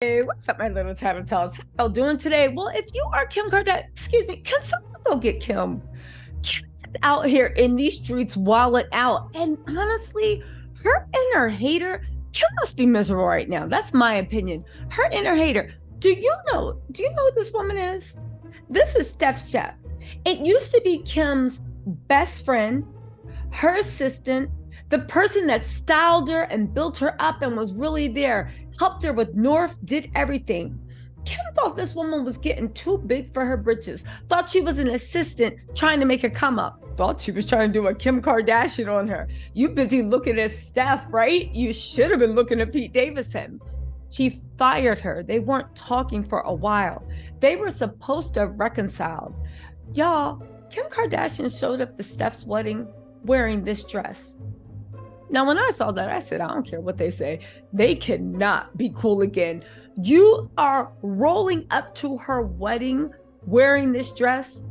Hey, what's up, my little TisaTells? How y'all doing today? Well, if you are Kim Kardashian, excuse me, can someone go get Kim? Kim is out here in these streets walling out. And honestly, her inner hater, Kim must be miserable right now. That's my opinion. Her inner hater. Do you know who this woman is? This is Steph Chef. It used to be Kim's best friend, her assistant, the person that styled her and built her up and was really there, helped her with North, did everything. Kim thought this woman was getting too big for her britches, thought she was an assistant trying to make a come up, thought she was trying to do a Kim Kardashian on her. You busy looking at Steph, right? You should have been looking at Pete Davidson. She fired her. They weren't talking for a while. They were supposed to have reconciled. Y'all, Kim Kardashian showed up to Steph's wedding wearing this dress. Now, when I saw that, I said, I don't care what they say. They cannot be cool again. You are rolling up to her wedding wearing this dress.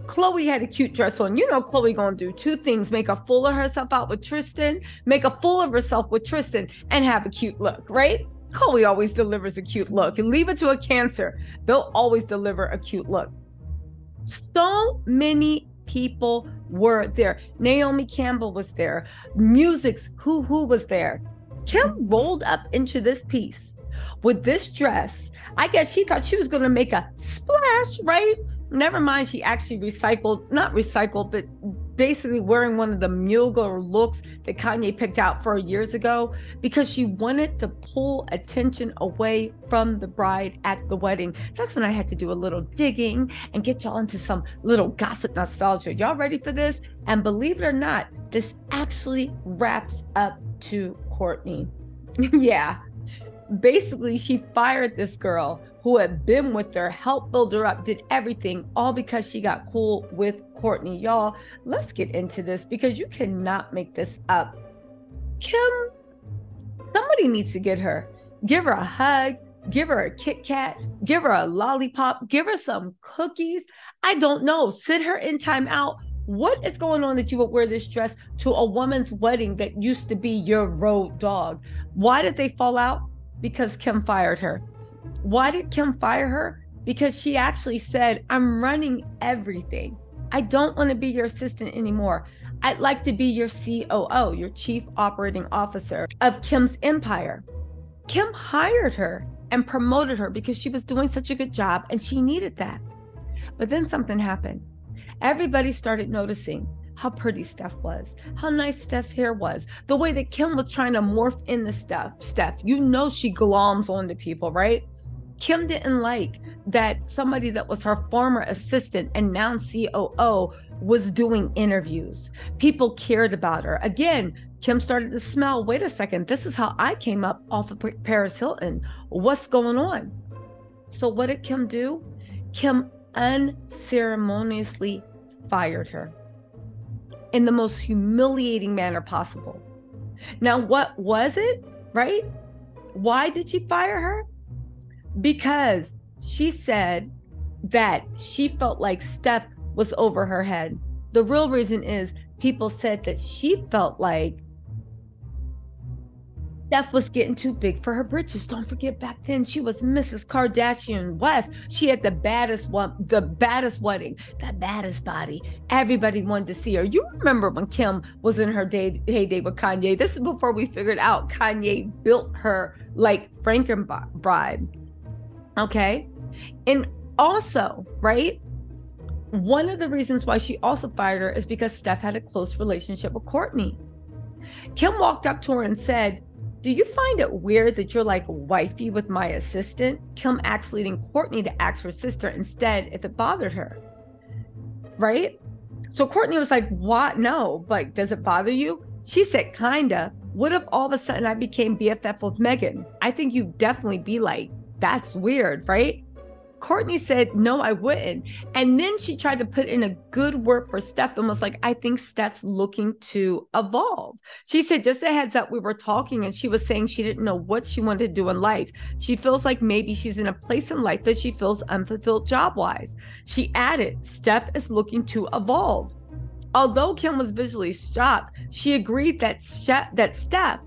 Khloe had a cute dress on. You know Khloe gonna do two things: make a fool of herself out with Tristan, make a fool of herself with Tristan, and have a cute look, right? Khloe always delivers a cute look. And leave it to a Cancer. They'll always deliver a cute look. So many people were there. Naomi Campbell was there. Music's Who was there. Kim rolled up into this piece with this dress. I guess she thought she was going to make a splash, right? Never mind, she actually not recycled, but basically wearing one of the Mugler looks that Kanye picked out for years ago because she wanted to pull attention away from the bride at the wedding. That's when I had to do a little digging and get y'all into some little gossip nostalgia. Y'all ready for this? And believe it or not, this actually wraps up to Kourtney. Yeah. Basically, she fired this girl who had been with her, helped build her up, did everything, all because she got cool with Kourtney. Y'all, let's get into this because you cannot make this up. Kim, somebody needs to get her. Give her a hug, give her a Kit Kat, give her a lollipop, give her some cookies. I don't know. Sit her in time out. What is going on that you would wear this dress to a woman's wedding that used to be your road dog? Why did they fall out? Because Kim fired her. Why did Kim fire her? Because she actually said, I'm running everything. I don't want to be your assistant anymore. I'd like to be your COO, your chief operating officer of Kim's empire. Kim hired her and promoted her because she was doing such a good job and she needed that. But then something happened. Everybody started noticing how pretty Steph was, how nice Steph's hair was, the way that Kim was trying to morph in the Steph. You know she gloms onto people, right? Kim didn't like that somebody that was her former assistant and now COO was doing interviews. People cared about her. Again, Kim started to smell, wait a second, this is how I came up off of Paris Hilton. What's going on? So what did Kim do? Kim unceremoniously fired her in the most humiliating manner possible. Now, what was it, right? Why did she fire her? Because she said that she felt like Steph was over her head. The real reason is people said that she felt like Steph was getting too big for her britches. Don't forget, back then she was Mrs. Kardashian West. She had the baddest wedding, the baddest body. Everybody wanted to see her. You remember when Kim was in her heyday with Kanye? This is before we figured out Kanye built her like Frankenbride. Okay, and also, right? One of the reasons why she also fired her is because Steph had a close relationship with Kourtney. Kim walked up to her and said, do you find it weird that you're like wifey with my assistant? Kim asked, leading Kourtney to ask her sister instead if it bothered her, right? So Kourtney was like, what? No, but does it bother you? She said, kinda. What if all of a sudden I became BFF with Megan? I think you'd definitely be like, that's weird, right? Kourtney said, no, I wouldn't. And then she tried to put in a good word for Steph and was like, I think Steph's looking to evolve. She said, just a heads up, we were talking and she was saying she didn't know what she wanted to do in life. She feels like maybe she's in a place in life that she feels unfulfilled job-wise. She added, Steph is looking to evolve. Although Kim was visually shocked, she agreed that Steph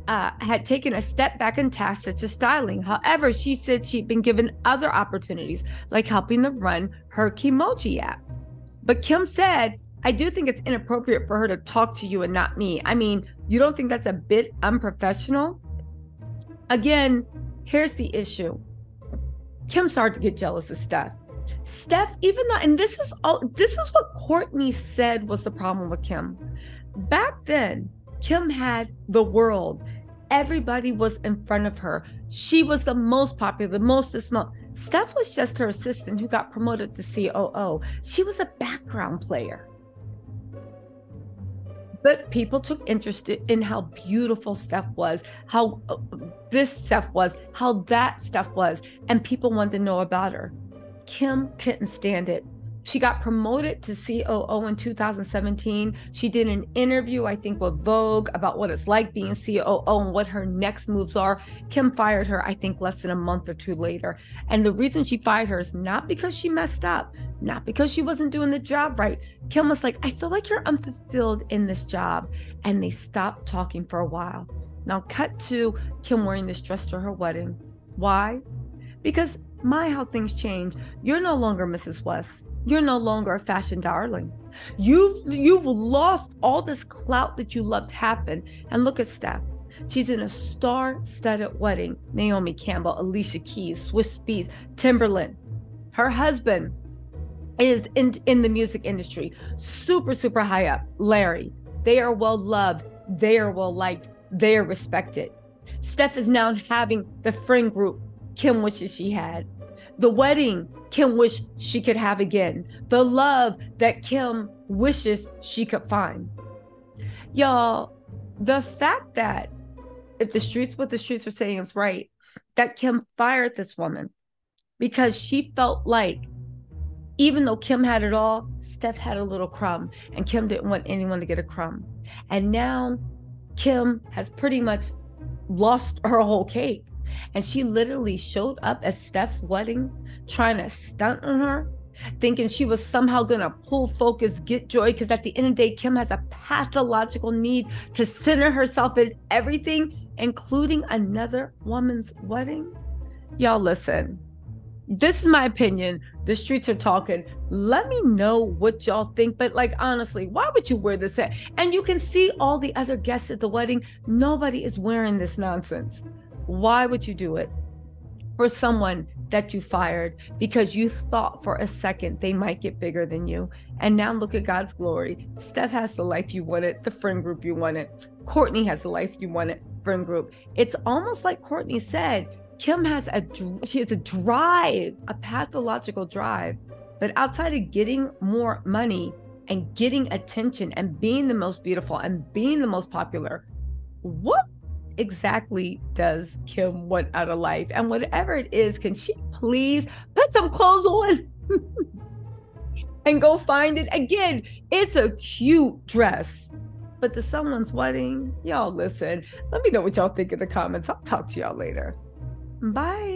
had taken a step back in tasks such as styling. However, she said she'd been given other opportunities, like helping to run her Kimoji app. But Kim said, I do think it's inappropriate for her to talk to you and not me. I mean, you don't think that's a bit unprofessional? Again, here's the issue. Kim started to get jealous of Steph. Steph, even though, and this is what Kourtney said was the problem with Kim. Back then, Kim had the world. Everybody was in front of her. She was the most popular, the most smart. Steph was just her assistant who got promoted to COO. She was a background player. But people took interest in how beautiful Steph was, how this Steph was, how that Steph was, and people wanted to know about her. Kim couldn't stand it. She got promoted to COO in 2017. She did an interview, I think, with Vogue about what it's like being COO and what her next moves are. Kim fired her, I think, less than a month or two later. And the reason she fired her is not because she messed up, not because she wasn't doing the job right. Kim was like, I feel like you're unfulfilled in this job. And they stopped talking for a while. Now, cut to Kim wearing this dress to her wedding. Why? Because how things change. You're no longer Mrs. West. You're no longer a fashion darling. You've lost all this clout that you loved happen. And look at Steph. She's in a star-studded wedding. Naomi Campbell, Alicia Keys, Swiss Beats, Timberland. Her husband is in the music industry, super, super high up. Larry. They are well loved. They are well liked. They are respected. Steph is now having the friend group Kim wishes she had. The wedding Kim wished she could have again. The love that Kim wishes she could find. Y'all, the fact that if what the streets are saying is right, that Kim fired this woman because she felt like even though Kim had it all, Steph had a little crumb, and Kim didn't want anyone to get a crumb. And now Kim has pretty much lost her whole cake. And she literally showed up at Steph's wedding trying to stunt on her, thinking she was somehow going to pull focus, get joy, because at the end of the day, Kim has a pathological need to center herself as everything, including another woman's wedding. Y'all listen. This is my opinion. The streets are talking. Let me know what y'all think. But like, honestly, why would you wear this? And you can see all the other guests at the wedding. Nobody is wearing this nonsense. Why would you do it for someone that you fired because you thought for a second they might get bigger than you? And now look at God's glory. Steph has the life you wanted, the friend group you wanted. Kourtney has the life you wanted, friend group. It's almost like Kourtney said, Kim has a drive, a pathological drive. But outside of getting more money and getting attention and being the most beautiful and being the most popular, what exactly does Kim want out of life? And whatever it is, can she please put some clothes on and go find it? Again, it's a cute dress, but to someone's wedding, y'all listen. Let me know what y'all think in the comments. I'll talk to y'all later. Bye.